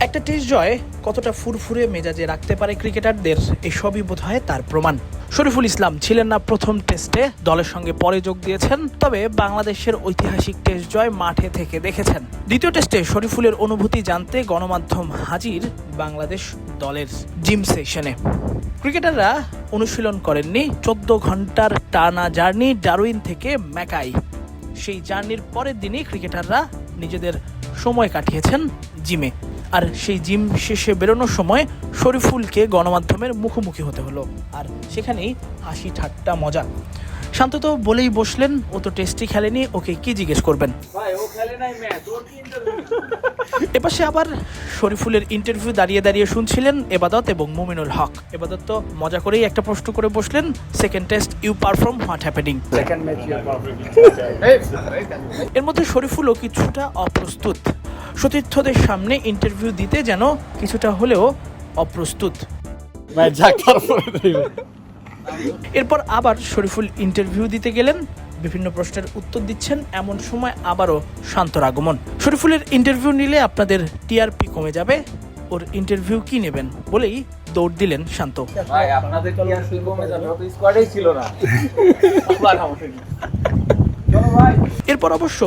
একটা টেস্ট জয় কতটা ফুরফুরে মেজাজে রাখতে পারে ক্রিকেটারদের এসবই বোধহয় তার প্রমাণ। শরীফুল ইসলাম ছিলেন না প্রথম টেস্টে, দলের সঙ্গে পরে যোগ দিয়েছেন, তবে বাংলাদেশের ঐতিহাসিক টেস্ট জয় মাঠে থেকে দেখেছেন। দ্বিতীয় টেস্টে শরীফুলের অনুভূতি জানতে গণমাধ্যম হাজির বাংলাদেশ দলের জিম সেশনে। ক্রিকেটাররা অনুশীলন করেননি, 14 ঘন্টার টানা জার্নি ডারউইন থেকে ম্যাকাই। সেই জার্নির পরের দিনই ক্রিকেটাররা নিজেদের সময় কাটিয়েছেন জিমে। আর সেই জিম শেষে বেরোনোর সময় শরীফুলকে গণমাধ্যমের মুখোমুখি হতে হলো, আর সেখানেই হাসি ঠাট্টা মজা। শান্ত তো বলেই বসলেন, ও তো টেস্টই খেলেনি, ওকে কি জিজ্ঞেস করবেন। এপাশে আবার শরীফুলের ইন্টারভিউ দাঁড়িয়ে দাঁড়িয়ে শুনছিলেন এবাদত এবং মুমিনুল হক। এবাদত তো মজা করেই একটা প্রশ্ন করে বসলেন, second test you perform, what happening. এর মধ্যে শরীফুলও কিছুটা অপ্রস্তুত, সতীর্থদের সামনে ইন্টারভিউ দিতে যেন কিছুটা হলেও অপ্রস্তুত। এরপর আবার শরীফুল ইন্টারভিউ দিতে গেলেন, বিভিন্ন প্রশ্নের উত্তর দিচ্ছেন, এমন সময় আবারও শান্তর আগমন। শরীফুলের ইন্টারভিউ নিলে আপনাদের টিআরপি কমে যাবে, ওর ইন্টারভিউ কি নেবেন বলেই দৌড় দিলেন শান্ত। এরপর অবশ্য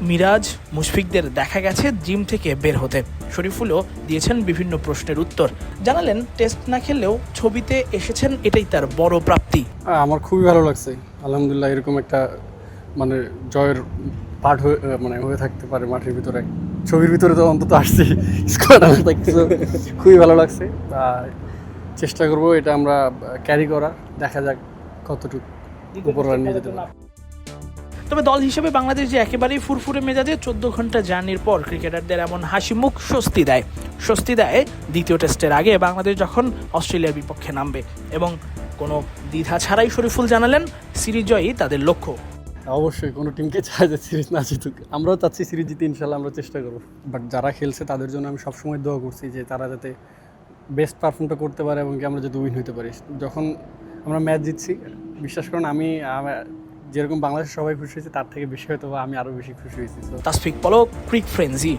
মিরাজ, মুশফিকদের দেখা গেছে জিম থেকে বের হতে। শরীফুলও দিয়েছেন বিভিন্ন প্রশ্নের উত্তর, জানালেন টেস্ট না খেললেও ছবিতে এসেছেন, এটাই তার বড় প্রাপ্তি। আমার খুবই ভালো লাগছে, আলহামদুলিল্লাহ। এরকম একটা মানে জয়ের পার্ট হয়ে থাকতে পারে মাঠের ভিতরে, ছবির ভিতরে তো অন্তত আসছি, স্কোয়াড আমার থাকতেছে, খুবই ভালো লাগছে। চেষ্টা করবো এটা আমরা ক্যারি করা, দেখা যাক কতটুকু উপর নিয়ে যেতে পারে। তবে দল হিসেবে বাংলাদেশ যে একেবারেই ফুরফুরে মেজাজে, 14 ঘন্টা জার্নির পর ক্রিকেটারদের এমন হাসি মুখ স্বস্তি দেয় দ্বিতীয় টেস্টের আগে বাংলাদেশ যখন অস্ট্রেলিয়ার বিপক্ষে নামবে। এবং কোনো দ্বিধা ছাড়াই শরীফুল জানালেন, সিরিজ জয়ই তাদের লক্ষ্য। অবশ্যই কোনো টিমকে চায় যে সিরিজ না জিতুক, আমরাও চাচ্ছি সিরিজ জিতে, ইনশাল্লাহ আমরা চেষ্টা করবো। বাট যারা খেলছে তাদের জন্য আমি সবসময় দোয়া করছি যে তারা যাতে বেস্ট পারফর্মটা করতে পারে এবং কি আমরা যাতে উইন হতে পারি। যখন আমরা ম্যাচ জিতছি, বিশ্বাস করুন আমি যেরকম বাংলাদেশের সবাই খুশি হয়েছে তার থেকে বেশি হয়তো আমি আরও বেশি খুশি হয়েছি। তাসফিক পলক, ক্রিক ফ্রেন্জি।